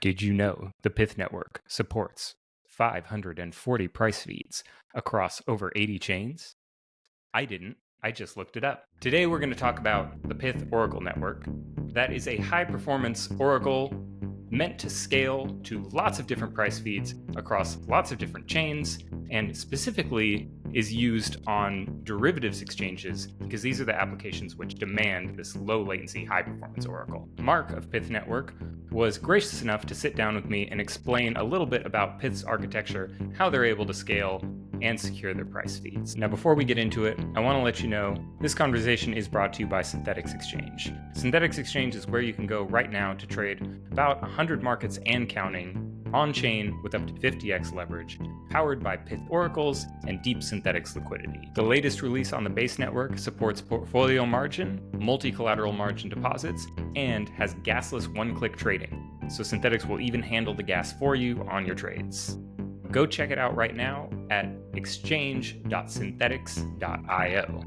Did you know the Pyth Network supports 540 price feeds across over 80 chains? I didn't. I just looked it up. Today we're going to talk about the Pyth Oracle Network. That is a high-performance Oracle meant to scale to lots of different price feeds across lots of different chains, and specifically is used on derivatives exchanges because these are the applications which demand this low latency, high performance Oracle. Marc of Pyth Network was gracious enough to sit down with me and explain a little bit about Pyth's architecture, how they're able to scale and secure their price feeds. Now, before we get into it, I want to let you know this conversation is brought to you by Synthetix Exchange. Synthetix Exchange is where you can go right now to trade about 100 markets and counting on-chain with up to 50x leverage, powered by Pyth oracles and deep Synthetix liquidity. The latest release on the base network supports portfolio margin, multi-collateral margin deposits, and has gasless one-click trading, so Synthetix will even handle the gas for you on your trades. Go check it out right now at exchange.synthetix.io.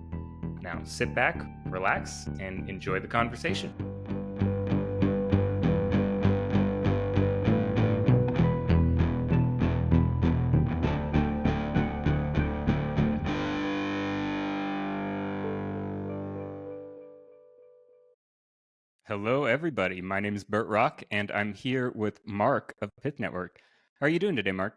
Now sit back, relax, and enjoy the conversation. Hello, everybody. My name is Burt Rock, and I'm here with Marc of Pyth Network. How are you doing today, Marc?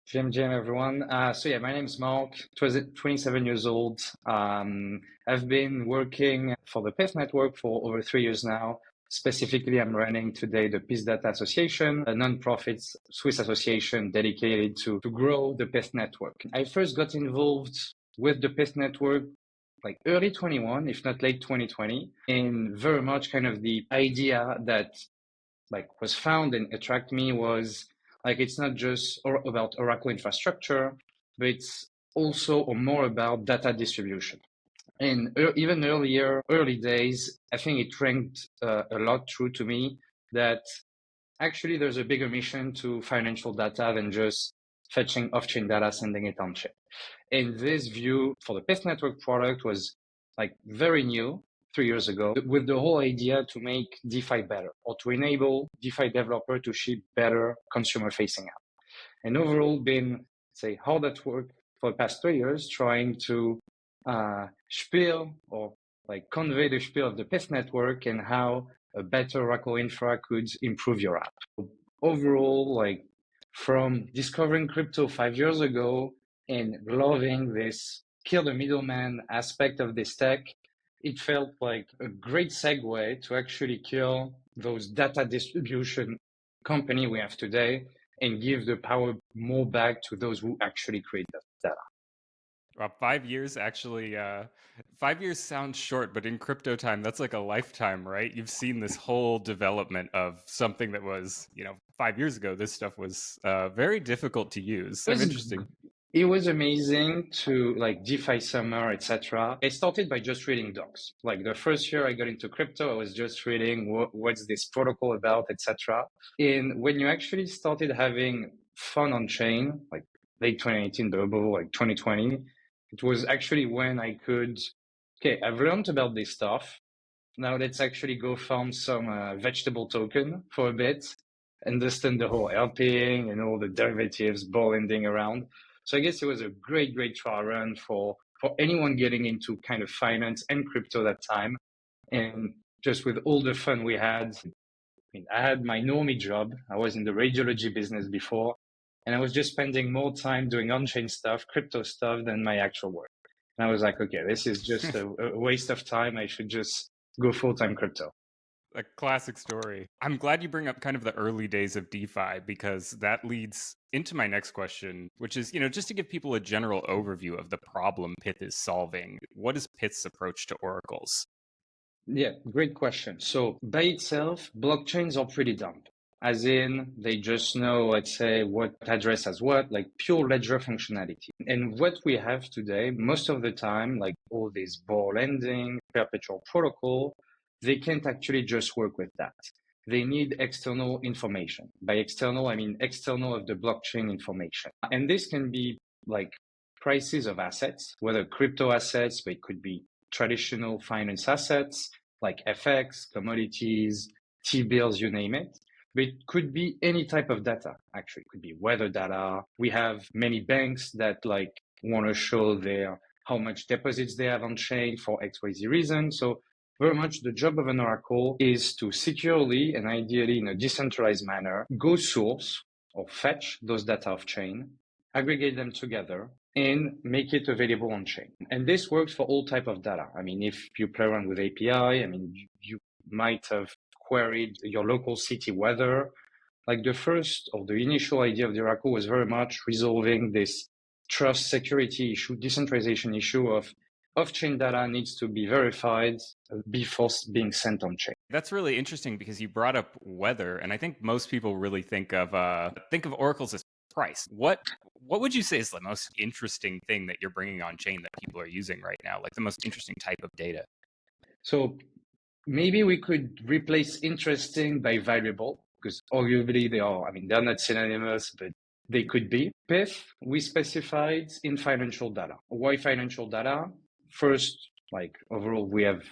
Jim, everyone. My name is Marc, 27 years old. I've been working for the Pyth Network for over 3 years now. Specifically, I'm running today the Pyth Data Association, a non-profit Swiss association dedicated to grow the Pyth Network. I first got involved with the Pyth Network like early 21, if not late 2020, and very much kind of the idea that was found and attract me was it's not just about Oracle infrastructure, but it's also more about data distribution. And even early days, I think it ranked a lot true to me that actually there's a bigger mission to financial data than just fetching off-chain data, sending it on-chain. And this view for the Pyth Network product was very new 3 years ago, with the whole idea to make DeFi better or to enable DeFi developer to ship better consumer-facing app. And overall been, hard at work for the past 3 years trying to spiel or convey the spiel of the Pyth Network and how a better Oracle infra could improve your app. Overall, from discovering crypto 5 years ago and loving this kill the middleman aspect of this tech, it felt like a great segue to actually kill those data distribution company we have today and give the power more back to those who actually create that data. Well, 5 years actually, 5 years sounds short, but in crypto time, that's like a lifetime, right? You've seen this whole development of something that was, 5 years ago, this stuff was very difficult to use. So interesting. It was amazing to DeFi summer, etc. I started by just reading docs. The first year I got into crypto, I was just reading what's this protocol about, etc. And when you actually started having fun on chain, late 2018, double 2020, it was actually when I could, I've learned about this stuff. Now let's actually go farm some vegetable token for a bit, understand the whole LPing and all the derivatives, ball ending around. So I guess it was a great trial run for anyone getting into kind of finance and crypto that time. And just with all the fun we had, I had my normie job. I was in the radiology business before, and I was just spending more time doing on-chain stuff, crypto stuff than my actual work. And I was like, okay, this is just a waste of time. I should just go full-time crypto. A classic story. I'm glad you bring up kind of the early days of DeFi because that leads into my next question, which is, just to give people a general overview of the problem Pyth is solving. What is Pyth's approach to oracles? Yeah, great question. So by itself, blockchains are pretty dumb. As in, they just know, let's say, what address has what, pure ledger functionality. And what we have today, most of the time, all this ball lending, perpetual protocol, they can't actually just work with that. They need external information. By external, I mean external of the blockchain information. And this can be prices of assets, whether crypto assets, but it could be traditional finance assets like FX, commodities, T-bills, you name it. But it could be any type of data, actually. It could be weather data. We have many banks that like want to show their how much deposits they have on chain for XYZ reason. So very much the job of an oracle is to securely and ideally in a decentralized manner, go source or fetch those data off chain, aggregate them together, and make it available on chain. And this works for all type of data. I mean, if you play around with API, I mean, you might have queried your local city weather. Like the first or the initial idea of the Oracle was very much resolving this trust security issue, decentralization issue of off-chain data needs to be verified before being sent on chain. That's really interesting because you brought up weather, and I think most people really think of oracles as price. What would you say is the most interesting thing that you're bringing on chain that people are using right now? Like the most interesting type of data? So maybe we could replace interesting by valuable, because arguably they are, I mean, they're not synonymous, but they could be. Pyth, we specified in financial data. Why financial data? First, like overall, we have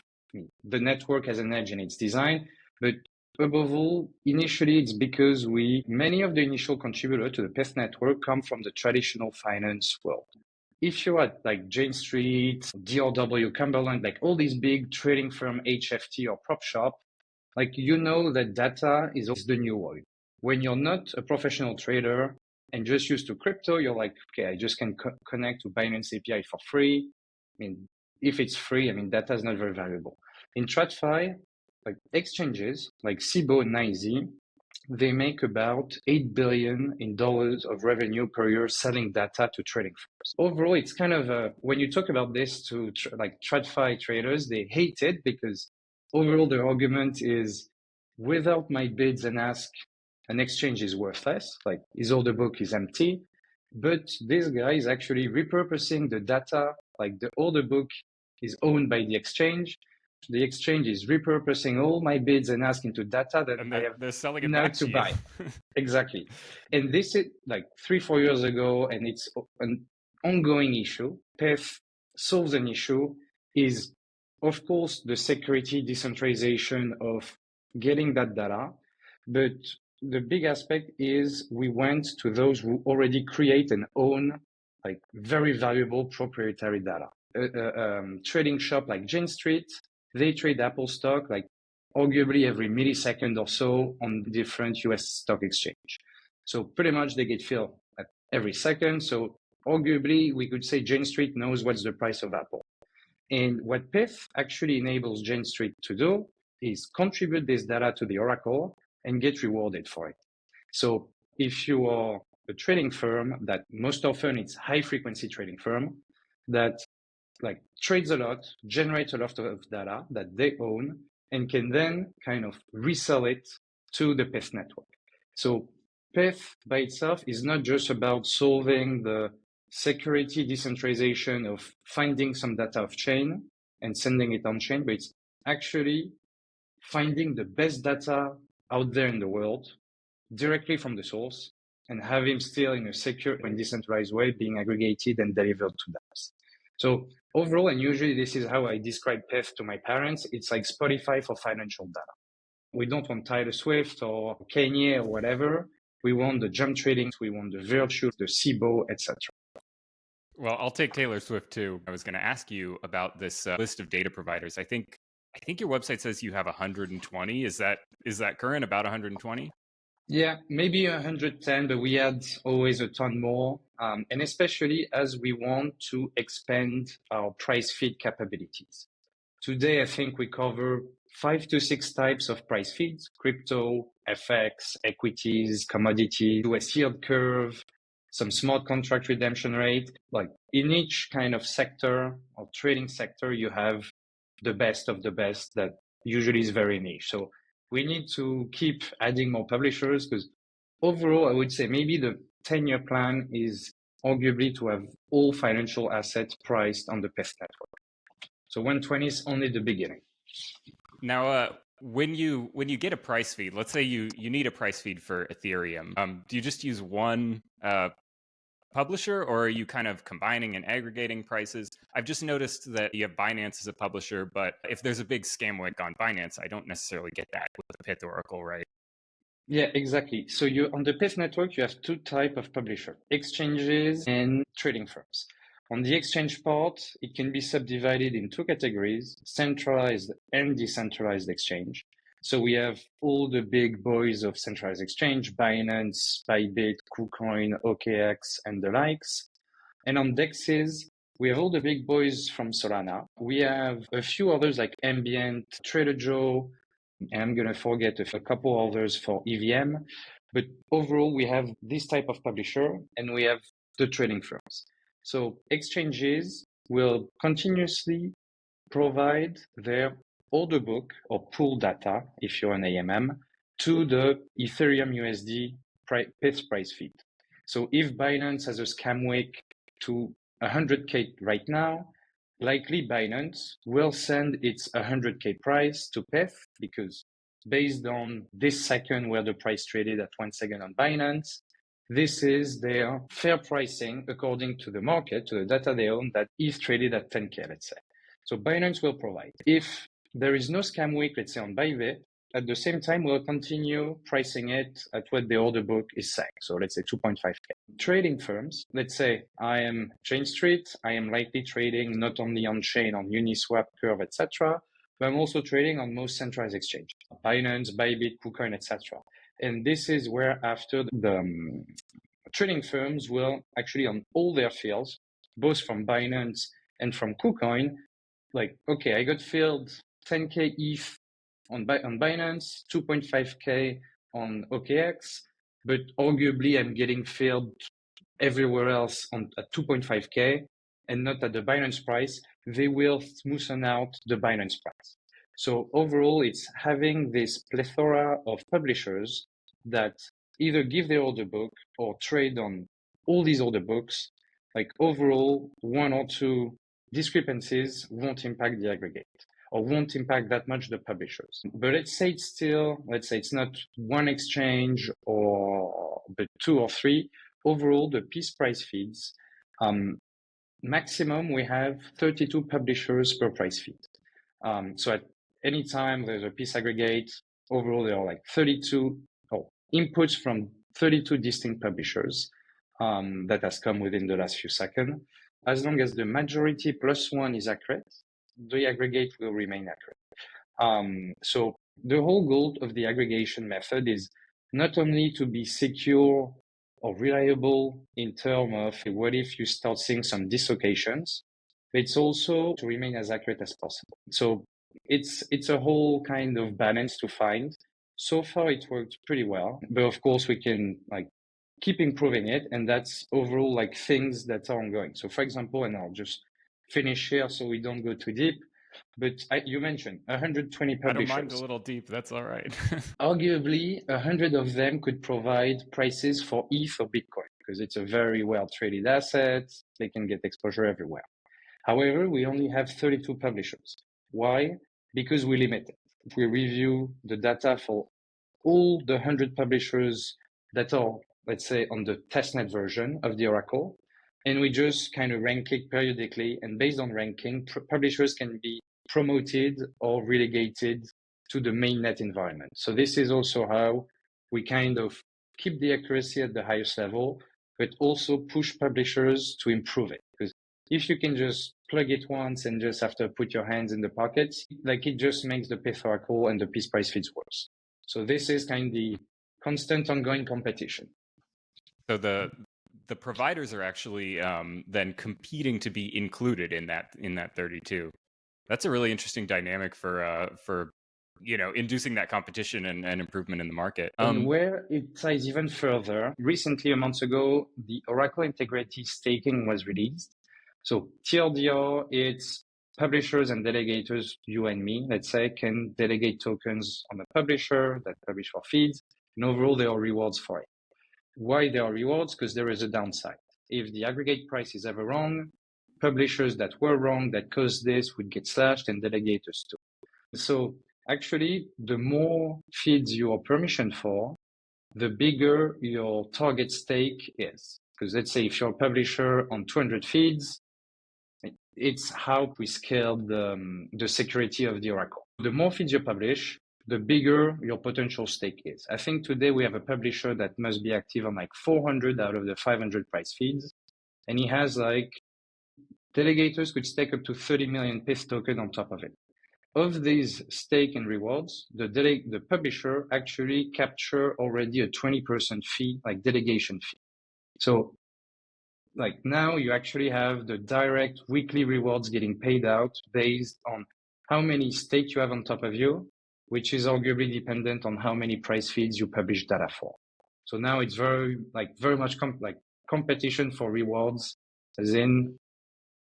the network as an edge in its design, but above all, initially, it's because many of the initial contributors to the Pyth network come from the traditional finance world. If you're at like Jane Street, DRW, Cumberland, like all these big trading firm, HFT or prop shop, like you know that data is the new oil. When you're not a professional trader and just used to crypto, you're like, okay, I just can connect to Binance API for free. I mean, if it's free, I mean, data is not very valuable. In TradFi, like exchanges like Cboe and NYSE, they make about $8 billion in dollars of revenue per year selling data to trading firms. Overall, it's kind of when you talk about this to like TradFi traders, they hate it because overall the argument is without my bids and ask, an exchange is worthless, like his order book is empty. But this guy is actually repurposing the data, like the order book is owned by the exchange. The exchange is repurposing all my bids and asking to data that And I have they're selling it now back to to you. buy. Exactly. And this is like 3-4 years ago, and it's an ongoing issue. Pyth solves an issue is, of course, the security decentralization of getting that data. But the big aspect is we went to those who already create and own like very valuable proprietary data. Trading shop like Jane Street, they trade Apple stock like arguably every millisecond or so on different US stock exchange. So pretty much they get filled at every second. So arguably we could say Jane Street knows what's the price of Apple. And what Pyth actually enables Jane Street to do is contribute this data to the Oracle and get rewarded for it. So if you are a trading firm that most often it's high frequency trading firm that like trades a lot, generates a lot of data that they own and can then kind of resell it to the Pyth network. So Pyth by itself is not just about solving the security decentralization of finding some data off chain and sending it on chain, but it's actually finding the best data out there in the world directly from the source and have him still in a secure and decentralized way being aggregated and delivered to us. So overall, and usually this is how I describe Pyth to my parents, it's like Spotify for financial data. We don't want Taylor Swift or Kanye or whatever. We want the jump trading, we want the Virtue, the Cboe, etc. Well, I'll take Taylor Swift too. I was going to ask you about this list of data providers. I think your website says you have 120. Is that current? About 120? Yeah, maybe 110, but we had always a ton more. And especially as we want to expand our price feed capabilities. Today, I think we cover 5 to 6 types of price feeds: crypto, FX, equities, commodities, US yield curve, some smart contract redemption rate. Like in each kind of sector or trading sector, you have the best of the best that usually is very niche. So we need to keep adding more publishers because overall, I would say maybe the 10-year plan is arguably to have all financial assets priced on the Pyth network. So 120 is only the beginning. Now, when you get a price feed, let's say you need a price feed for Ethereum, do you just use one publisher, or are you kind of combining and aggregating prices? I've just noticed that you have Binance as a publisher, but if there's a big scam like on Binance, I don't necessarily get that with the Pyth Oracle, right? Yeah, exactly. So you on the Pyth network, you have two types of publisher, exchanges and trading firms. On the exchange part, it can be subdivided in two categories, centralized and decentralized exchange. So we have all the big boys of centralized exchange, Binance, Bybit, KuCoin, OKX, and the likes. And on DEXs, we have all the big boys from Solana. We have a few others like Ambient, Trader Joe, and I'm going to forget a couple others for EVM. But overall, we have this type of publisher and we have the trading firms. So exchanges will continuously provide their order book or pool data, if you're an AMM, to the Ethereum USD Pyth price feed. So if Binance has a scam week to 100K right now, likely Binance will send its 100K price to Pyth because based on this second where the price traded at 1 second on Binance, this is their fair pricing according to the market, to the data they own, that is traded at 10K, let's say. So Binance will provide. If there is no scam week, let's say on Bybit, at the same time, we'll continue pricing it at what the order book is saying. So let's say 2.5K. Trading firms, let's say I am Chain Street, I am likely trading not only on chain, on Uniswap, Curve, etc., but I'm also trading on most centralized exchanges, Binance, Bybit, KuCoin, etc. And this is where after the trading firms will actually on all their fields, both from Binance and from KuCoin, like, okay, I got filled 10K ETH on Binance, 2.5K on OKX, but arguably I'm getting filled everywhere else at 2.5K and not at the Binance price. They will smoothen out the Binance price. So overall, it's having this plethora of publishers that either give their order book or trade on all these order books. Like overall, one or two discrepancies won't impact the aggregate or won't impact that much the publishers. But let's say it's not one exchange but two or three. Overall, the Pyth price feeds, maximum we have 32 publishers per price feed. So at any time there's a Pyth aggregate, overall there are like 32 inputs from 32 distinct publishers that has come within the last few seconds. As long as the majority plus one is accurate, the aggregate will remain accurate. So the whole goal of the aggregation method is not only to be secure or reliable in terms of what if you start seeing some dislocations, but it's also to remain as accurate as possible. So it's a whole kind of balance to find. So far, it worked pretty well, but of course we can keep improving it, and that's overall things that are ongoing. So for example, and I'll just finish here so we don't go too deep, but you mentioned 120 publishers. I don't mind a little deep, that's all right. Arguably, 100 of them could provide prices for ETH or Bitcoin because it's a very well traded asset. They can get exposure everywhere. However, we only have 32 publishers. Why? Because we limit it. If we review the data for all the 100 publishers that are, let's say, on the testnet version of the Oracle, and we just kind of rank it periodically, and based on ranking, publishers can be promoted or relegated to the mainnet environment. So this is also how we kind of keep the accuracy at the highest level, but also push publishers to improve it. Because if you can just plug it once and just after put your hands in the pockets, it just makes the Pyth Oracle and the Pyth price feeds worse. So this is kind of the constant ongoing competition. So the providers are actually then competing to be included in that 32. That's a really interesting dynamic for inducing that competition and improvement in the market. And where it ties even further, recently, a month ago, the Oracle Integrity Staking was released. So TLDR, it's publishers and delegators, you and me, let's say, can delegate tokens on a publisher that publish for feeds, and overall there are rewards for it. Why there are rewards? Because there is a downside. If the aggregate price is ever wrong, publishers that were wrong, that caused this, would get slashed, and delegators too. So actually, the more feeds you are permissioned for, the bigger your target stake is. Because let's say if you're a publisher on 200 feeds, it's how we scale the security of the Oracle. The more feeds you publish, the bigger your potential stake is. I think today we have a publisher that must be active on like 400 out of the 500 price feeds. And he has like delegators could stake up to 30 million Pyth token on top of it. Of these stake and rewards, the publisher actually capture already a 20% fee, like delegation fee. So like now you actually have the direct weekly rewards getting paid out based on how many stake you have on top of you, which is arguably dependent on how many price feeds you publish data for. So now it's very much competition for rewards, as in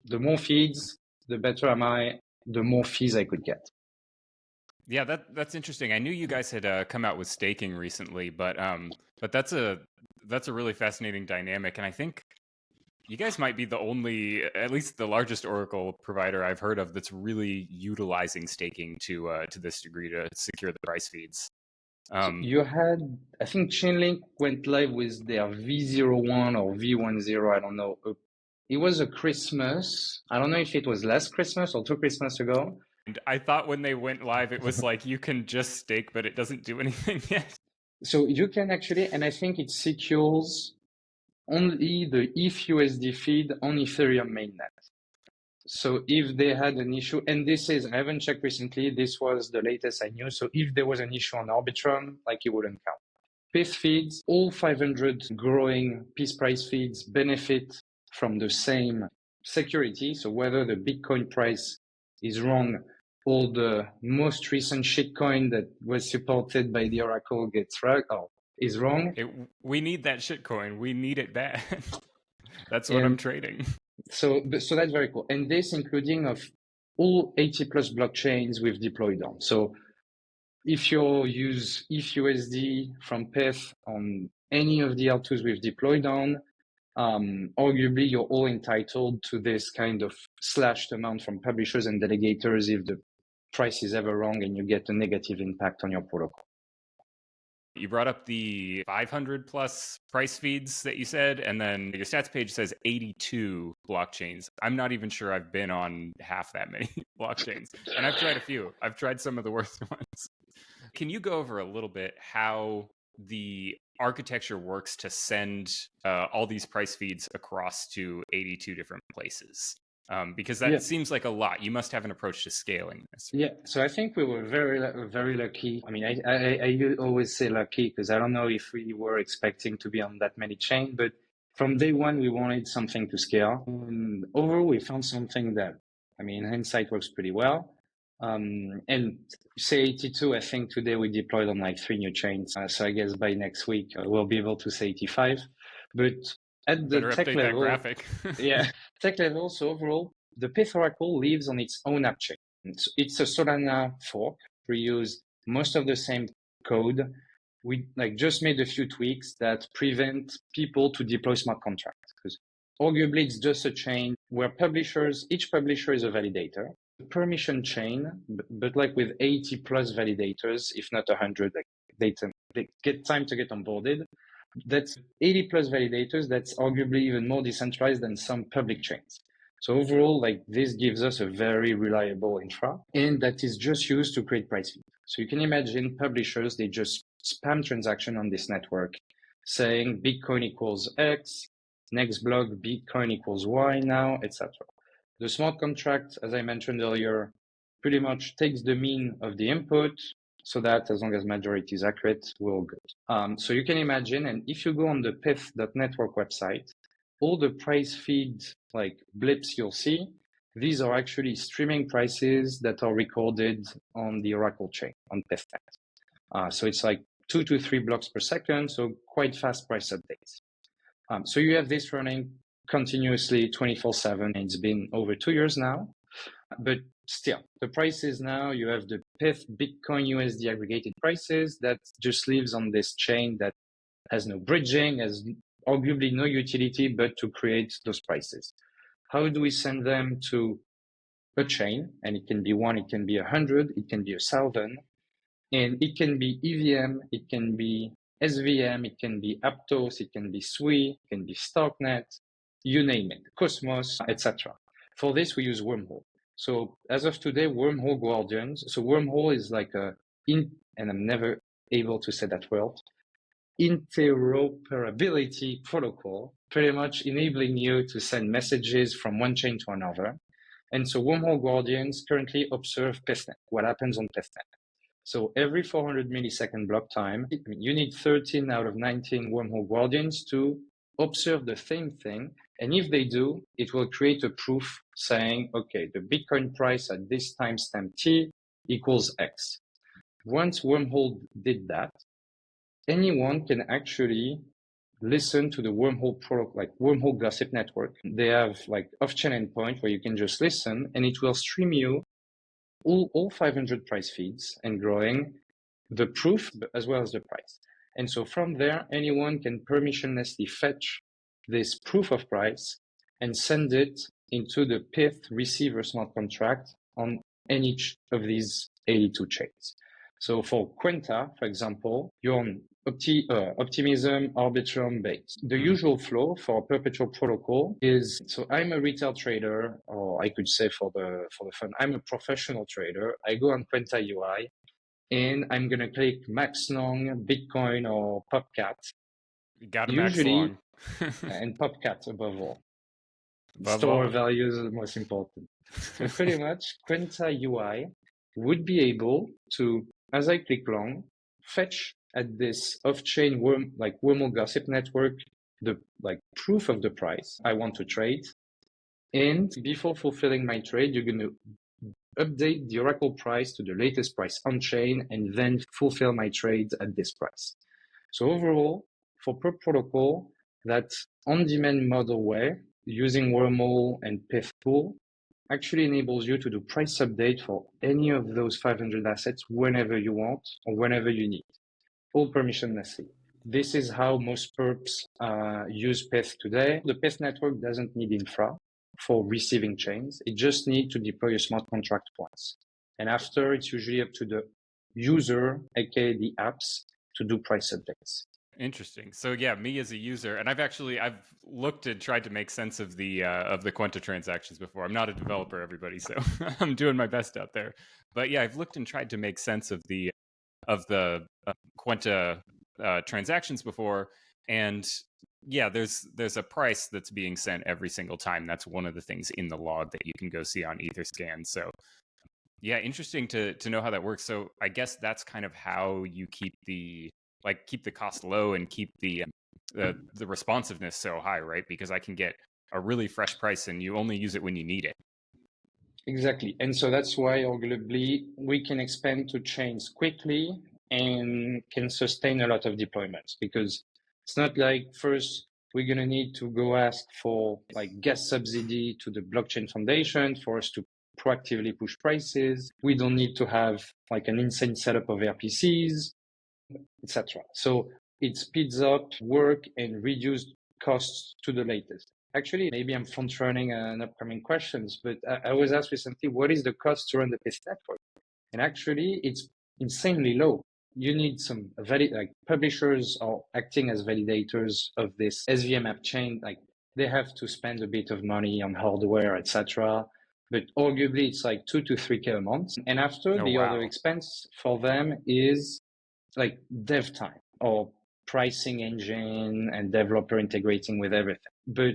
the more feeds, the better am I, the more fees I could get. Yeah, that's interesting. I knew you guys had come out with staking recently, but that's a really fascinating dynamic, and I think you guys might be the only, at least the largest Oracle provider I've heard of that's really utilizing staking to this degree to secure the price feeds. You had, I think Chainlink went live with their V01 or V10, I don't know. It was a Christmas. I don't know if it was last Christmas or 2 Christmas ago. And I thought when they went live, it was like you can just stake, but it doesn't do anything yet. So you can actually, and I think it secures only the ETH-USD feed on Ethereum mainnet. So if they had an issue, and this is, I haven't checked recently, this was the latest I knew. So if there was an issue on Arbitrum, like it wouldn't count. Pyth feeds, all 500 growing Pyth price feeds benefit from the same security. So whether the Bitcoin price is wrong or the most recent shitcoin that was supported by the Oracle gets right, is wrong. We need that shitcoin. We need it bad. That's what I'm trading. So that's very cool. And this including of all 80 plus blockchains we've deployed on. So if you use ETH-USD from Pyth on any of the L2s we've deployed on, arguably you're all entitled to this kind of slashed amount from publishers and delegators if the price is ever wrong and you get a negative impact on your protocol. You brought up the 500 plus price feeds that you said, and then your stats page says 82 blockchains. I'm not even sure I've been on half that many blockchains, and I've tried a few. I've tried some of the worst ones. Can you go over a little bit how the architecture works to send all these price feeds across to 82 different places? Because that seems like a lot. You must have an approach to scaling this. Yeah, so I think we were very lucky. I mean, I always say lucky because I don't know if we were expecting to be on that many chains, but from day one, we wanted something to scale. And overall, we found something that, I mean, in hindsight works pretty well. And say 82, I think today we deployed on like 3 new chains. So I guess by next week, we'll be able to say 85. But at the Better tech update level, that graphic. tech level. So overall, the Pyth Oracle lives on its own app chain. It's a Solana fork. We use most of the same code. We just made a few tweaks that prevent people to deploy smart contracts because arguably it's just a chain where each publisher is a validator. Permission chain, but like with 80 plus validators, if not 100, they get time to get onboarded. That's 80 plus validators. That's arguably even more decentralized than some public chains. So overall, this gives us a very reliable infra, and that is just used to create price feeds. So you can imagine publishers, they just spam transaction on this network saying Bitcoin equals X, next block Bitcoin equals Y now, etc. The smart contract, as I mentioned earlier, pretty much takes the mean of the input so that as long as majority is accurate, we're all good. So you can imagine, and if you go on the Pyth.network website, all the price feed blips you'll see, these are actually streaming prices that are recorded on the Oracle chain on PythNet. So it's 2 to 3 blocks per second, so quite fast price updates. So you have this running continuously 24/7, and it's been over 2 years now. But still, the prices now, you have the Pyth Bitcoin USD aggregated prices that just lives on this chain that has no bridging, has arguably no utility but to create those prices. How do we send them to a chain? And it can be 1, it can be 100, it can be 1,000, and it can be EVM, it can be SVM, it can be Aptos, it can be SWI, it can be Starknet, you name it, Cosmos, etc. For this, we use Wormhole. So as of today, Wormhole Guardians. So Wormhole is and I'm never able to say that word, interoperability protocol, pretty much enabling you to send messages from one chain to another. And so Wormhole Guardians currently observe Pythnet, what happens on Pythnet. So every 400 millisecond block time, you need 13 out of 19 Wormhole Guardians to observe the same thing. And if they do, it will create a proof saying, okay, the Bitcoin price at this timestamp T equals X. Once Wormhole did that, anyone can actually listen to the Wormhole protocol, like Wormhole Gossip Network. They have like off-chain endpoint where you can just listen, and it will stream you all 500 price feeds and growing the proof as well as the price. And so from there, anyone can permissionlessly fetch this proof of price and send it into the Pyth receiver smart contract on any of these 82 chains. So for Quenta, for example, you're on Optimism, Arbitrum, Base. The usual flow for perpetual protocol is, so I'm a retail trader, or I could say for the fun, I'm a professional trader. I go on Quenta UI and I'm going to click max long, Bitcoin, or PopCat. You got to max Usually, long. and PopCat above all. Above Store all. values are the most important. So pretty much Quenta UI would be able to, as I click long, fetch at this off-chain Wormhole Gossip Network the proof of the price I want to trade. And before fulfilling my trade, you're going to update the Oracle price to the latest price on chain and then fulfill my trade at this price. So overall, for per protocol, that on-demand model way using Wormhole and Pyth pool actually enables you to do price update for any of those 500 assets whenever you want or whenever you need, all permissionlessly. This is how most perps use Pyth today. The Pyth network doesn't need infra for receiving chains. It just needs to deploy a smart contract once. And after, it's usually up to the user, aka the apps, to do price updates. Interesting. So yeah, me as a user, and I've looked and tried to make sense of the Quenta transactions before. I'm not a developer, everybody, so I'm doing my best out there. But yeah, I've looked and tried to make sense of the Quenta transactions before, and yeah, there's a price that's being sent every single time. That's one of the things in the log that you can go see on Etherscan. So yeah, interesting to know how that works. So I guess that's kind of how you keep the cost low and keep the responsiveness so high, right? Because I can get a really fresh price and you only use it when you need it. Exactly. And so that's why arguably we can expand to chains quickly and can sustain a lot of deployments, because it's not like first we're going to need to go ask for like gas subsidy to the blockchain foundation for us to proactively push prices. We don't need to have like an insane setup of RPCs, etc. So it speeds up work and reduce costs to the latest. Actually, maybe I'm front running an upcoming questions, but I was asked recently, what is the cost to run the Pyth network? And actually, it's insanely low. You need some publishers are acting as validators of this SVM app chain. Like they have to spend a bit of money on hardware, etc. But arguably, it's like 2 to 3K a month. And after, the other expense for them is like dev time or pricing engine and developer integrating with everything. But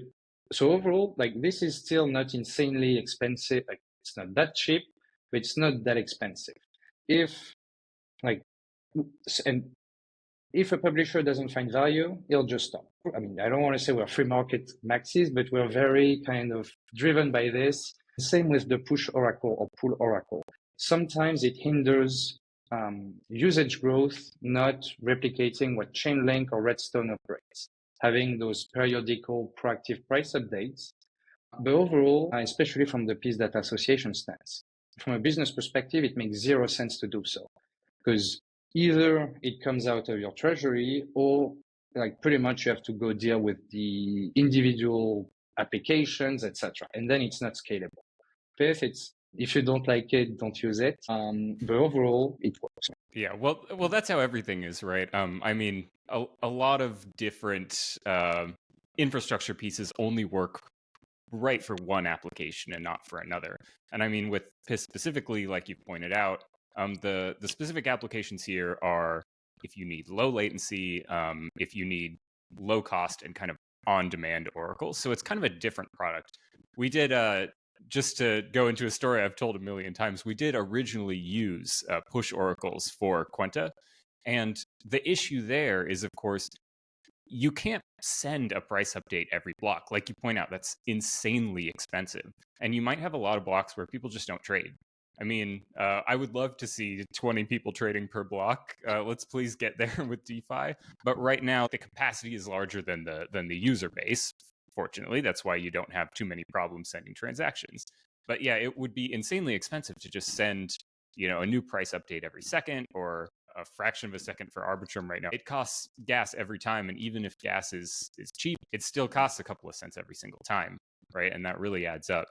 so overall, like this is still not insanely expensive. Like it's not that cheap, but it's not that expensive. If a publisher doesn't find value, he'll just stop. I mean, I don't want to say we're free market maxis, but we're very kind of driven by this. Same with the push oracle or pull oracle. Sometimes it hinders usage growth, not replicating what Chainlink or Redstone operates, having those periodical proactive price updates. But overall, especially from the Peace Data Association stance, from a business perspective, it makes zero sense to do so, because either it comes out of your treasury or like pretty much you have to go deal with the individual applications, etc. And then it's not scalable. Pyth, it's if you don't like it, don't use it. But overall, it works. Yeah, well, that's how everything is, right? I mean, a lot of different infrastructure pieces only work right for one application and not for another. And I mean, with Pyth specifically, like you pointed out, The specific applications here are if you need low latency, if you need low cost and kind of on-demand oracles. So it's kind of a different product. We did just to go into a story I've told a million times. We did originally use push oracles for Quenta, and the issue there is, of course, you can't send a price update every block. Like you point out, that's insanely expensive. And you might have a lot of blocks where people just don't trade. I mean, I would love to see 20 people trading per block. Let's please get there with DeFi. But right now, the capacity is larger than the user base. Fortunately, that's why you don't have too many problems sending transactions. But yeah, it would be insanely expensive to just send, a new price update every second, or a fraction of a second for Arbitrum right now. It costs gas every time, and even if gas is cheap, it still costs a couple of cents every single time, right? And that really adds up.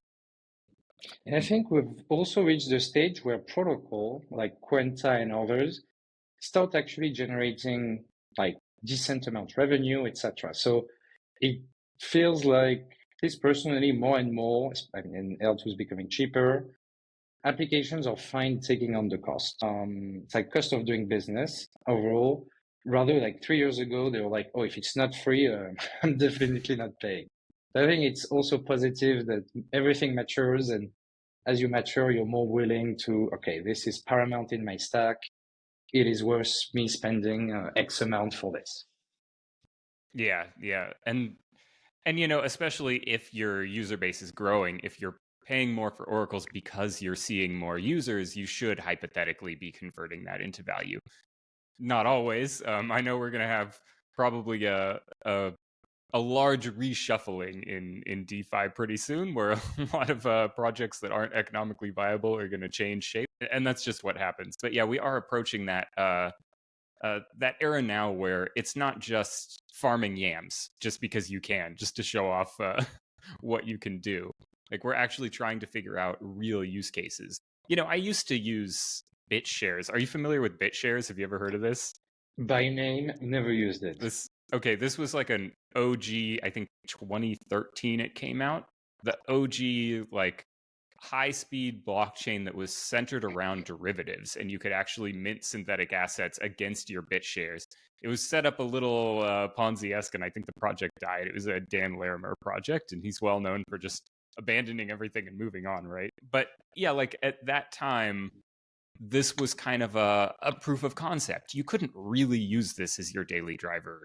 And I think we've also reached the stage where protocol like Quenta and others start actually generating like decent amount revenue, etc. So it feels like, at least personally, more and more, and L2 is becoming cheaper, applications are fine taking on the cost. It's like cost of doing business overall. Rather, like 3 years ago, they were like, oh, if it's not free, I'm definitely not paying. I think it's also positive that everything matures, and as you mature, you're more willing to, okay, this is paramount in my stack. It is worth me spending X amount for this. Yeah, yeah. And especially if your user base is growing, if you're paying more for oracles because you're seeing more users, you should hypothetically be converting that into value. Not always. I know we're going to have probably a large reshuffling in DeFi pretty soon, where a lot of projects that aren't economically viable are going to change shape, and that's just what happens. But yeah, we are approaching that that era now where it's not just farming yams just because you can, just to show off what you can do. Like we're actually trying to figure out real use cases. I used to use BitShares. Are you familiar with BitShares? Have you ever heard of this? By name, never used it. This was like an OG, I think 2013 it came out. The OG like high speed blockchain that was centered around derivatives, and you could actually mint synthetic assets against your bit shares. It was set up a little Ponzi-esque, and I think the project died. It was a Dan Larimer project, and he's well known for just abandoning everything and moving on, right? But yeah, like at that time, this was kind of a proof of concept. You couldn't really use this as your daily driver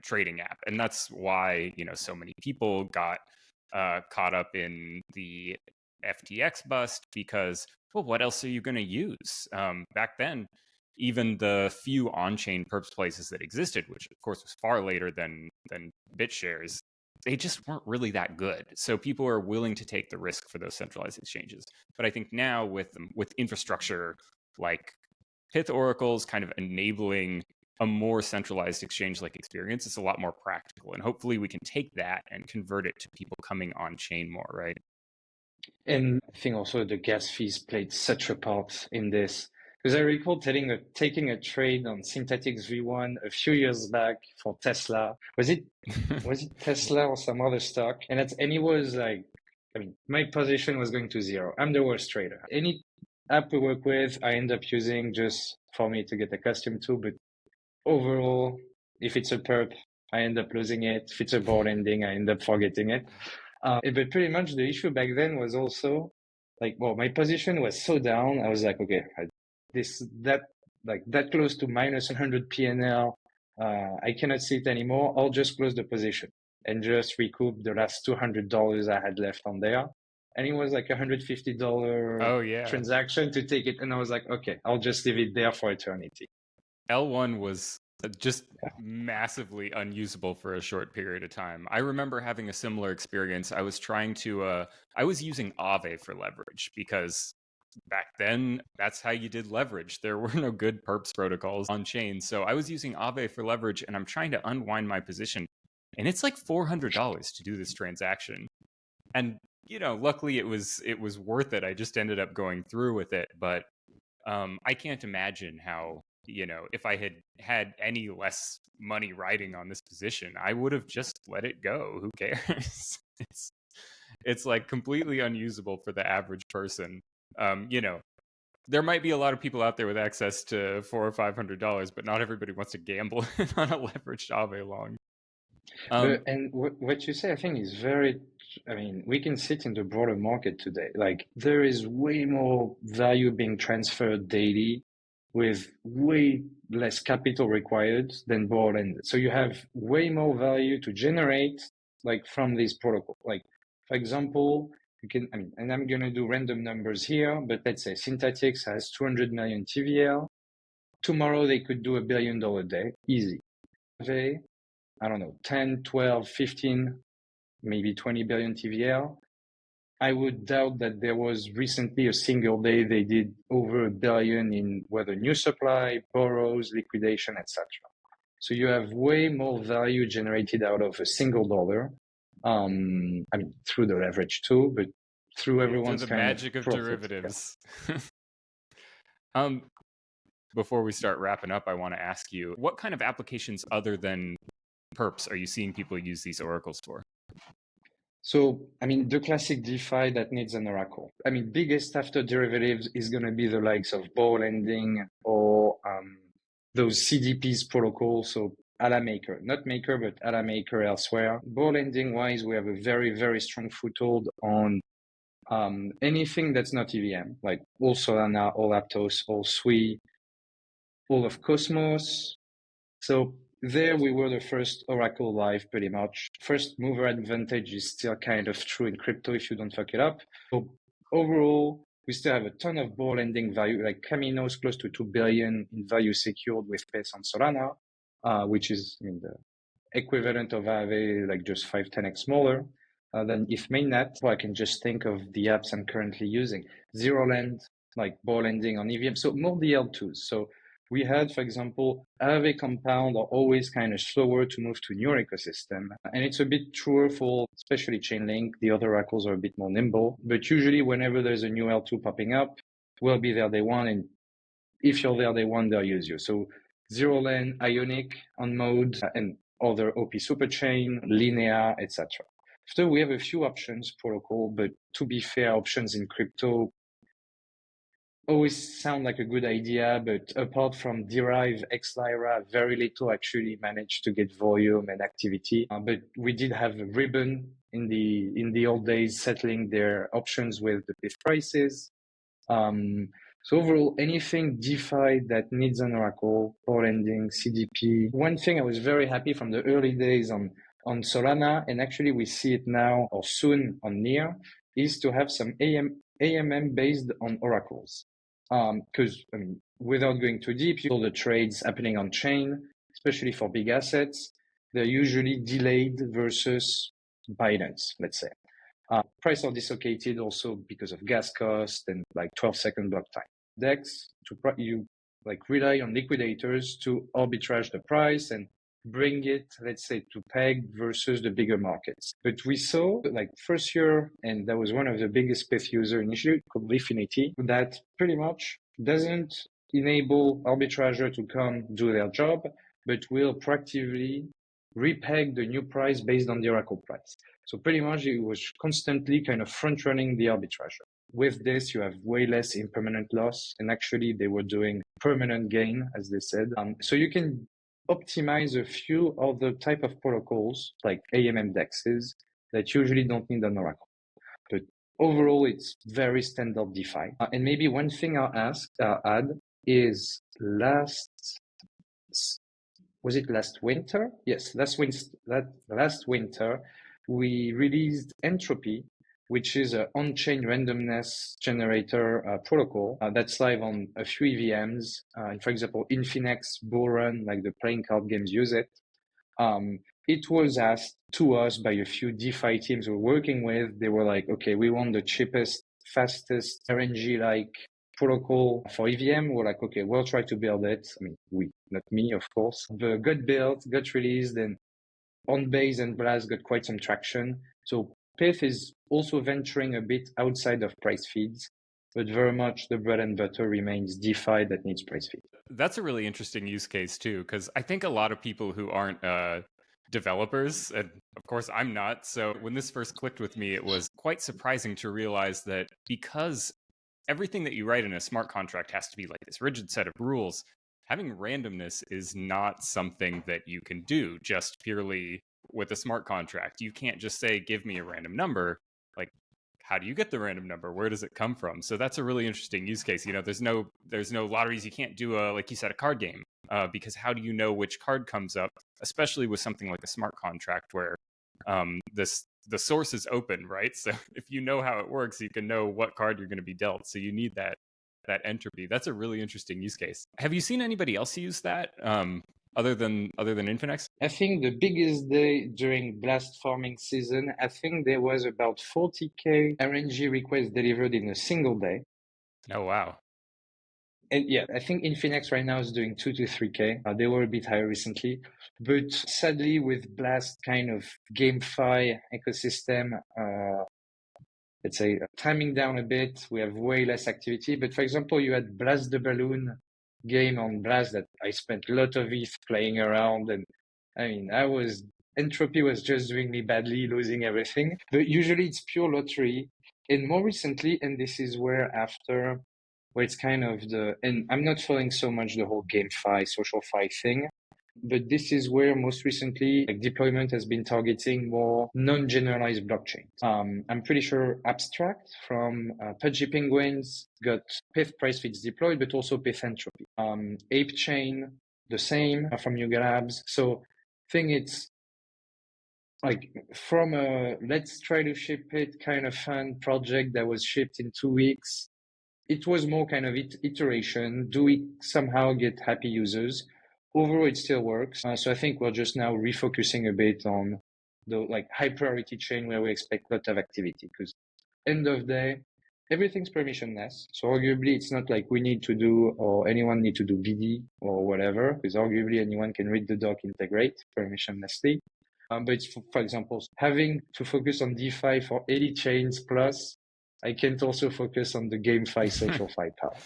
trading app, and that's why so many people got caught up in the FTX bust, because well, what else are you going to use? Back then, even the few on-chain perps places that existed, which of course was far later than BitShares, they just weren't really that good. So people are willing to take the risk for those centralized exchanges. But I think now with infrastructure like Pyth oracles kind of enabling a more centralized exchange like experience, it's a lot more practical. And hopefully we can take that and convert it to people coming on chain more, right? And I think also the gas fees played such a part in this. Because I recall taking a trade on Synthetix V1 a few years back for Tesla. Was it Tesla or some other stock? And it was like, I mean, my position was going to zero. I'm the worst trader. Any app we work with, I end up using just for me to get accustomed to. But overall, if it's a perp, I end up losing it. If it's a board ending, I end up forgetting it. But pretty much the issue back then was also like, well, my position was so down. I was like, okay, that close to minus 100 PNL. I cannot see it anymore. I'll just close the position and just recoup the last $200 I had left on there. And it was like $150 Oh yeah. transaction to take it. And I was like, okay, I'll just leave it there for eternity. L1 was just massively unusable for a short period of time. I remember having a similar experience. I was trying to I was using Aave for leverage, because back then that's how you did leverage. There were no good perps protocols on chain. So I was using Aave for leverage, and I'm trying to unwind my position, and it's like $400 to do this transaction. And luckily it was worth it. I just ended up going through with it. But I can't imagine how, if I had any less money riding on this position, I would have just let it go. Who cares? It's like completely unusable for the average person. There might be a lot of people out there with access to $400 or $500, but not everybody wants to gamble on a leveraged Aave long. And what you say, I think, is very, I mean, we can sit in the broader market today. Like, there is way more value being transferred daily with way less capital required than borrowed. So you have way more value to generate, like, from this protocol. Like, for example, you can, I mean, and I'm going to do random numbers here, but let's say Synthetix has 200 million TVL. Tomorrow they could do $1 billion day, easy. I don't know, 10, 12, 15, maybe 20 billion TVL. I would doubt that there was recently a single day they did over $1 billion in whether new supply, borrows, liquidation, etc. So you have way more value generated out of a single dollar. I mean, through the leverage too, but through everyone's through the kind magic of profit. derivatives. Before we start wrapping up, I want to ask you, what kind of applications other than perps are you seeing people use these oracles for? So, I mean, the classic DeFi that needs an oracle. I mean, biggest after derivatives is going to be the likes of ball lending or those CDPs protocols. So, a la Maker, not Maker, but a la Maker elsewhere. Ball lending wise, we have a very, very strong foothold on anything that's not EVM, like all Solana, all Aptos, all Sui, all of Cosmos. So there we were the first Oracle live pretty much. First mover advantage is still kind of true in crypto if you don't fuck it up. So overall, we still have a ton of ball lending value, like Camino is close to 2 billion in value secured with Pyth on Solana, which is, I mean, the equivalent of Aave, like just 5-10x smaller than if mainnet. Well, I can just think of the apps I'm currently using. Zero Lend, like ball lending on EVM. So more DL2s. So we had, for example, Aave Compound are always kind of slower to move to newer ecosystem. And it's a bit truer for especially Chainlink. The other oracles are a bit more nimble. But usually whenever there's a new L2 popping up, we'll be there day one. And if you're there day one, they'll use you. So Zero Lend, Ionic on mode, and other OP Superchain, Linea, etc. So we have a few options protocol, but to be fair, options in crypto always sound like a good idea, but apart from Derive, XLyra, very little actually managed to get volume and activity. But we did have a Ribbon in the old days settling their options with the Pyth prices. So overall, anything DeFi that needs an oracle, ball lending, CDP. One thing I was very happy from the early days on Solana, and actually we see it now or soon on Near, is to have some AMM based on oracles. Because I mean, without going too deep, all the trades happening on chain, especially for big assets, they're usually delayed versus Binance, let's say. Price are dislocated also because of gas cost and like 12-second block time. DEX, you like rely on liquidators to arbitrage the price and bring it, let's say, to peg versus the bigger markets. But we saw like first year, and that was one of the biggest Pyth user initially called Lifinity, that pretty much doesn't enable arbitrager to come do their job, but will proactively repeg the new price based on the Oracle price. So pretty much it was constantly kind of front running the arbitrager. With this, you have way less impermanent loss, and actually they were doing permanent gain, as they said. So you can optimize a few other type of protocols like AMM dexes that usually don't need an oracle. But overall, it's very standard DeFi. And maybe one thing I'll add is was it last winter? Yes, last winter, we released Entropy, which is an on-chain randomness generator protocol that's live on a few EVMs. For example, Infinex, Bullrun, like the playing card games use it. It was asked to us by a few DeFi teams we're working with. They were like, okay, we want the cheapest, fastest, RNG-like protocol for EVM. We're like, okay, we'll try to build it. I mean, we, not me, of course. But got built, got released, and on Base and Blast got quite some traction. So Pyth is also venturing a bit outside of price feeds, but very much the bread and butter remains DeFi that needs price feed. That's a really interesting use case too, because I think a lot of people who aren't developers, and of course I'm not, so when this first clicked with me, it was quite surprising to realize that because everything that you write in a smart contract has to be like this rigid set of rules. Having randomness is not something that you can do just purely with a smart contract. You can't just say, give me a random number. Like, how do you get the random number? Where does it come from? So that's a really interesting use case. There's no lotteries. You can't do like you said, a card game, because how do you know which card comes up, especially with something like a smart contract where the source is open, right? So if you know how it works, you can know what card you're going to be dealt. So you need that entropy. That's a really interesting use case. Have you seen anybody else use that other than Infinex? I think the biggest day during blast farming season, I think there was about 40K RNG requests delivered in a single day. Oh, wow. And yeah, I think Infinex right now is doing 2 to 3K. They were a bit higher recently. But sadly, with Blast kind of GameFi ecosystem, let's say timing down a bit, we have way less activity. But for example, you had Blast the Balloon game on Blast that I spent a lot of ETH playing around. And I mean, entropy was just doing me badly, losing everything. But usually it's pure lottery. And more recently, and this is where it's kind of and I'm not following so much the whole GameFi, social fi thing, but this is where most recently deployment has been targeting more non-generalized blockchains. I'm pretty sure Abstract from Pudgy Penguins got Pyth price feeds deployed, but also Pyth Entropy. Ape Chain, the same from Yuga Labs. So I think it's like from a let's try to ship it kind of fun project that was shipped in 2 weeks. It was more kind of iteration. Do we somehow get happy users? Overall, it still works. So I think we're just now refocusing a bit on the high priority chain where we expect a lot of activity, because end of day, everything's permissionless. So arguably, it's not like we need to do or anyone need to do BD or whatever, because arguably anyone can read the doc, integrate permissionlessly. But it's, for example, having to focus on DeFi for 80 chains plus, I can't also focus on the GameFi social fi part.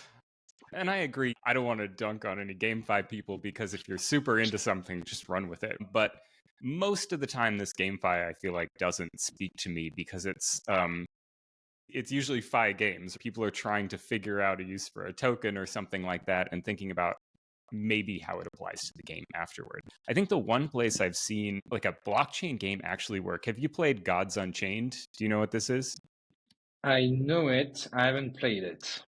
And I agree. I don't want to dunk on any GameFi people, because if you're super into something, just run with it. But most of the time, this GameFi, I feel like, doesn't speak to me, because it's usually fi games. People are trying to figure out a use for a token or something like that, and thinking about maybe how it applies to the game afterward. I think the one place I've seen like a blockchain game actually work. Have you played Gods Unchained? Do you know what this is? I know it. I haven't played it.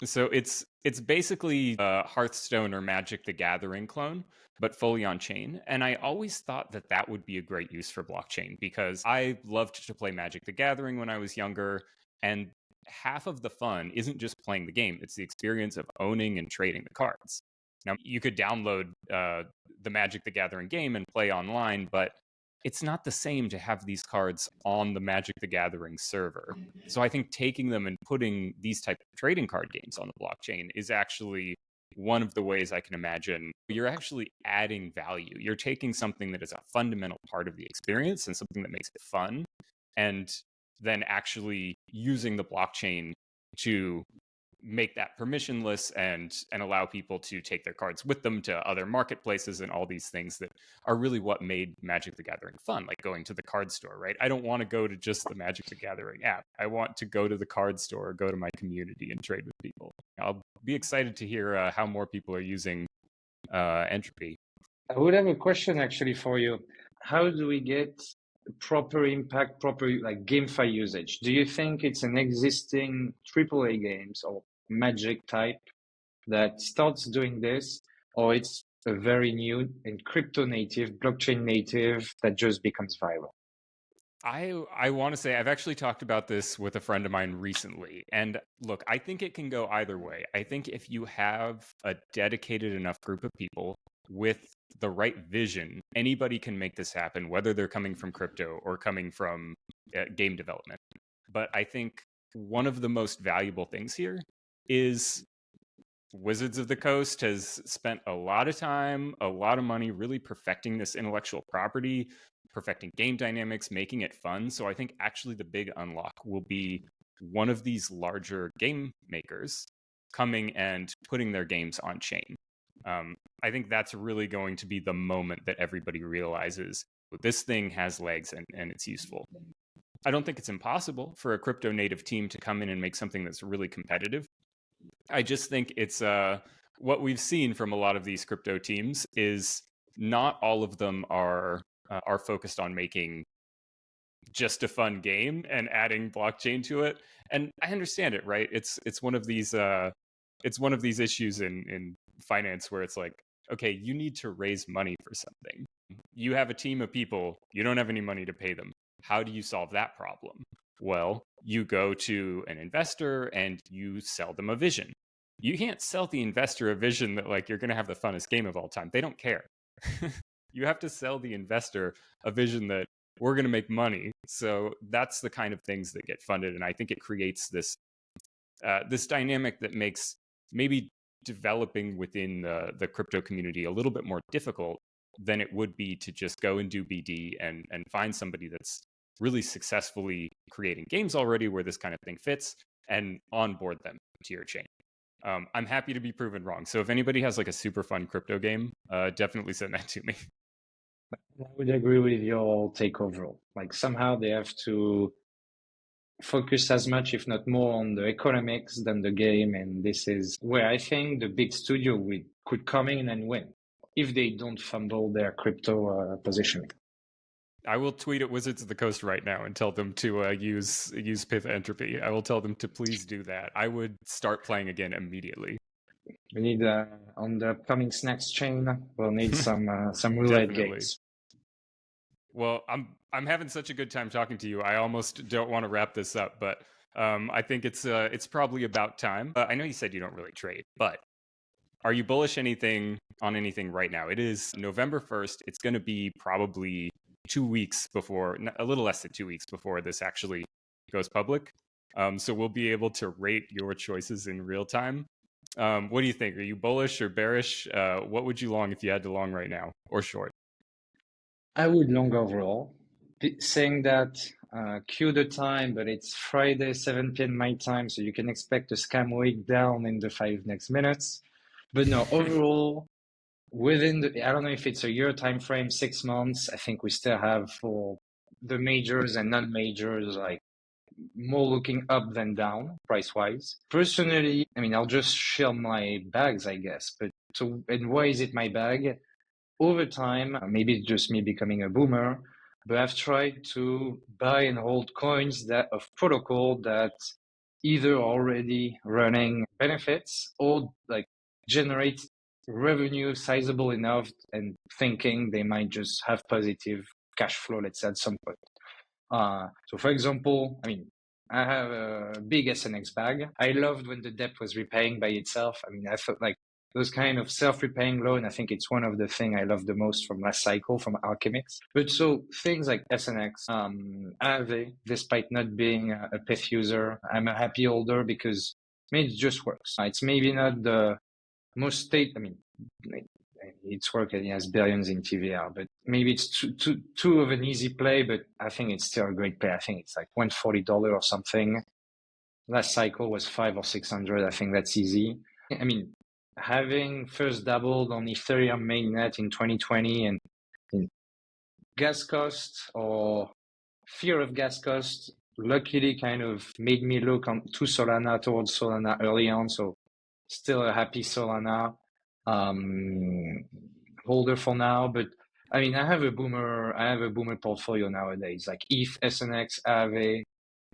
So it's basically a Hearthstone or Magic the Gathering clone, but fully on chain. And I always thought that would be a great use for blockchain, because I loved to play Magic the Gathering when I was younger. And half of the fun isn't just playing the game, it's the experience of owning and trading the cards. Now, you could download the Magic the Gathering game and play online, but it's not the same to have these cards on the Magic the Gathering server. So I think taking them and putting these type of trading card games on the blockchain is actually one of the ways I can imagine you're actually adding value. You're taking something that is a fundamental part of the experience and something that makes it fun, and then actually using the blockchain to make that permissionless and allow people to take their cards with them to other marketplaces and all these things that are really what made Magic the Gathering fun, like going to the card store, right? I don't want to go to just the Magic the Gathering app. I want to go to the card store, go to my community and trade with people. I'll be excited to hear how more people are using Entropy. I would have a question actually for you. How do we get proper impact, proper GameFi usage? Do you think it's an existing AAA games or Magic type that starts doing this, or it's a very new and crypto native, blockchain native that just becomes viral? I want to say I've actually talked about this with a friend of mine recently. And look, I think it can go either way. I think if you have a dedicated enough group of people with the right vision, anybody can make this happen, whether they're coming from crypto or coming from game development. But I think one of the most valuable things here is Wizards of the Coast has spent a lot of time, a lot of money really perfecting this intellectual property, perfecting game dynamics, making it fun. So I think actually the big unlock will be one of these larger game makers coming and putting their games on chain. I think that's really going to be the moment that everybody realizes this thing has legs and it's useful. I don't think it's impossible for a crypto native team to come in and make something that's really competitive. I just think it's what we've seen from a lot of these crypto teams is not all of them are focused on making just a fun game and adding blockchain to it. And I understand it, right? It's one of these issues in finance where it's like, okay, you need to raise money for something. You have a team of people, you don't have any money to pay them. How do you solve that problem? Well, you go to an investor and you sell them a vision. You can't sell the investor a vision that like you're going to have the funnest game of all time. They don't care. You have to sell the investor a vision that we're going to make money. So that's the kind of things that get funded, and I think it creates this dynamic that makes maybe developing within the crypto community a little bit more difficult than it would be to just go and do BD and find somebody that's really successfully creating games already where this kind of thing fits and onboard them to your chain. I'm happy to be proven wrong. So if anybody has like a super fun crypto game, definitely send that to me. I would agree with your take overall. Like somehow they have to focus as much, if not more, on the economics than the game. And this is where I think the big studio could come in and win if they don't fumble their crypto positioning. I will tweet at Wizards of the Coast right now and tell them to use Pyth Entropy. I will tell them to please do that. I would start playing again immediately. We need on the upcoming snacks chain. We'll need some roulette games. Well, I'm having such a good time talking to you. I almost don't want to wrap this up, but I think it's probably about time. I know you said you don't really trade, but are you bullish on anything right now? It is November 1st. It's going to be probably 2 weeks before, a little less than 2 weeks before this actually goes public. So we'll be able to rate your choices in real time. What do you think? Are you bullish or bearish? What would you long if you had to long right now, or short? I would long overall. Saying that, cue the time, but it's Friday, 7 p.m. my time, so you can expect a scam week down in the 5 next minutes. But no, overall, I don't know if it's a year time frame, 6 months. I think we still have for the majors and non-majors, like more looking up than down price wise. Personally, I mean, I'll just share my bags, I guess. And why is it my bag? Over time, maybe it's just me becoming a boomer, but I've tried to buy and hold coins of protocol that either already running benefits or like generate revenue sizable enough and thinking they might just have positive cash flow, let's say at some point. So for example, I mean, I have a big SNX bag. I loved when the debt was repaying by itself. I mean, I felt like those kind of self-repaying loan, I think it's one of the things I love the most from last cycle from Alchemix. But so things like SNX, Aave, despite not being a Pyth user, I'm a happy holder because I mean, it just works. It's maybe not the most I mean, it's working, it has billions in TVR, but maybe it's too of an easy play, but I think it's still a great play. I think it's like $140 or something. Last cycle was 500 or 600. I think that's easy. I mean, having first dabbled on Ethereum mainnet in 2020 and in gas cost or fear of gas cost, luckily kind of made me look to Solana, towards Solana early on. So still a happy Solana holder for now. But I mean, I have a boomer portfolio nowadays, like ETH, SNX, Aave.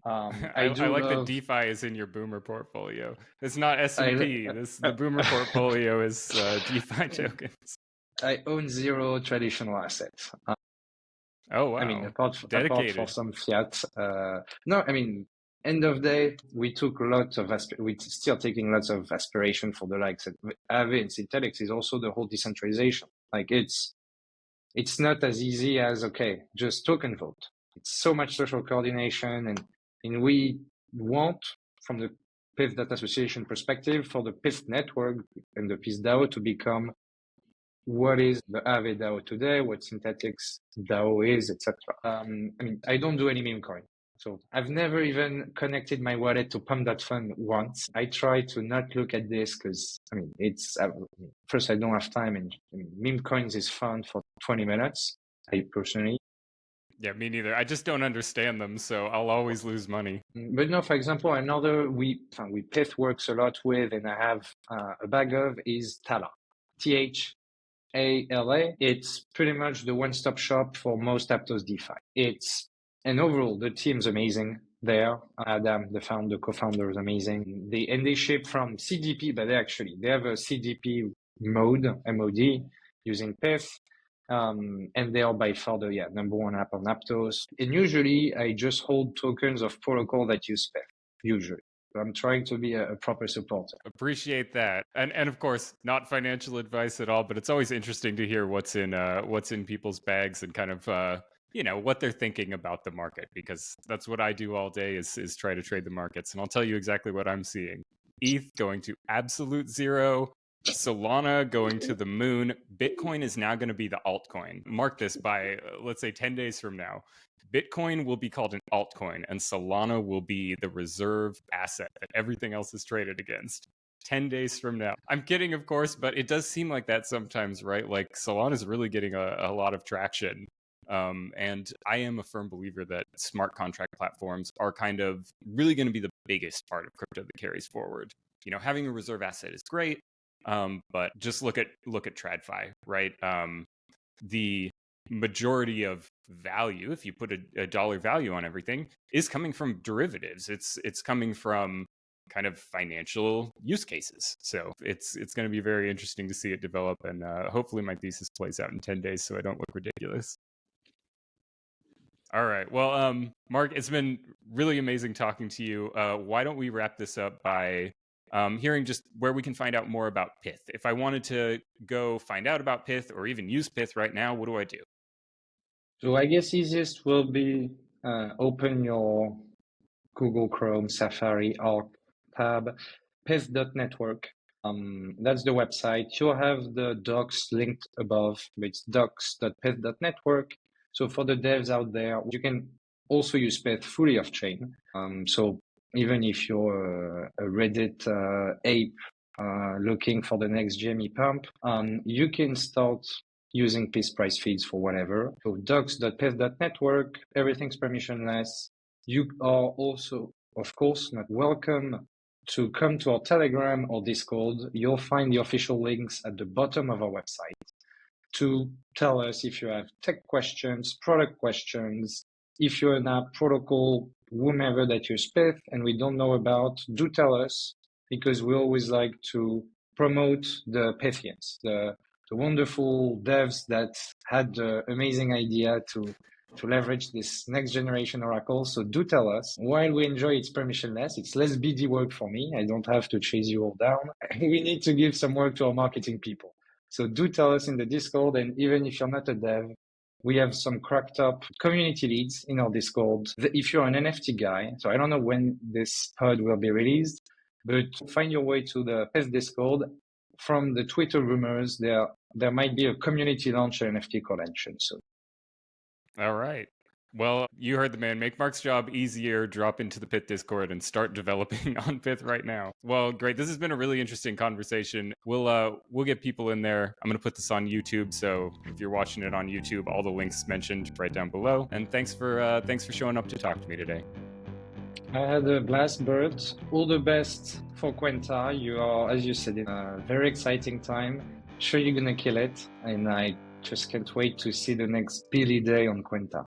I like that DeFi is in your boomer portfolio. It's not S&P. The boomer portfolio is DeFi tokens. I own 0 traditional assets. Oh wow! I mean, apart from some fiat. No, I mean, end of day, we took lots of we're still taking lots of aspiration for the likes of Aave and Synthetix is also the whole decentralization. Like it's not as easy as okay, just token vote. It's so much social coordination, and we want from the Pyth Data Association perspective for the Pyth Network and the Pyth DAO to become what is the Aave DAO today, what Synthetix DAO is, etc. I mean, I don't do any meme coin. So I've never even connected my wallet to Pump.fund once. I try to not look at this because, I mean, first, I don't have time. And I mean, meme coins is fun for 20 minutes, I personally. Yeah, me neither. I just don't understand them, so I'll always lose money. But no, for example, another we Pyth works a lot with, and I have a bag of is Tala, THALA. It's pretty much the one-stop shop for most Aptos DeFi. And overall the team's amazing there. Adam, the co-founder, is amazing. They ship from CDP, but they have a CDP MOD using Pyth. And they are by far the number one app on Aptos. And usually I just hold tokens of protocol that use Pyth, usually. I'm trying to be a proper supporter. Appreciate that, and of course, not financial advice at all, but it's always interesting to hear what's in people's bags and kind of what they're thinking about the market, because that's what I do all day is try to trade the markets, and I'll tell you exactly what I'm seeing: ETH going to absolute zero, Solana going to the moon. Bitcoin is now going to be the altcoin. Mark this by let's say 10 days from now. Bitcoin will be called an altcoin, and Solana will be the reserve asset that everything else is traded against 10 days from now. I'm kidding, of course, but it does seem like that sometimes, right? Like Solana is really getting a lot of traction. And I am a firm believer that smart contract platforms are kind of really going to be the biggest part of crypto that carries forward. Having a reserve asset is great, but just look at TradFi, right? The majority of value, if you put a dollar value on everything, is coming from derivatives. It's coming from kind of financial use cases. So it's going to be very interesting to see it develop, and hopefully my thesis plays out in 10 days so I don't look ridiculous. All right. Well, Marc, it's been really amazing talking to you. Why don't we wrap this up by hearing just where we can find out more about Pyth? If I wanted to go find out about Pyth or even use Pyth right now, what do I do? So I guess easiest will be open your Google Chrome, Safari, or tab, Pyth.network. That's the website. You'll have the docs linked above. It's docs.pyth.network. So for the devs out there, you can also use Pyth fully off-chain. So even if you're a Reddit ape looking for the next GME pump, you can start using Pyth price feeds for whatever. So docs.pyth.network, everything's permissionless. You are also, of course, not welcome to come to our Telegram or Discord. You'll find the official links at the bottom of our website to tell us if you have tech questions, product questions, if you're an app, protocol, whomever that use Pyth and we don't know about, do tell us, because we always like to promote the Pythians, the wonderful devs that had the amazing idea to leverage this next generation Oracle. So do tell us. While we enjoy its permissionless, it's less BD work for me. I don't have to chase you all down. We need to give some work to our marketing people. So do tell us in the Discord. And even if you're not a dev, we have some cracked up community leads in our Discord. If you're an NFT guy, so I don't know when this pod will be released, but find your way to the Pyth Discord. From the Twitter rumors, there might be a community launch NFT collection soon. All right. Well, you heard the man. Make Marc's job easier. Drop into the Pyth Discord and start developing on Pyth right now. Well, great. This has been a really interesting conversation. We'll get people in there. I'm going to put this on YouTube, so if you're watching it on YouTube, all the links mentioned right down below. And thanks for showing up to talk to me today. I had a blast, Burt. All the best for Quenta. You are, as you said, in a very exciting time. Sure, you're gonna kill it, and I just can't wait to see the next Billy Day on Quenta.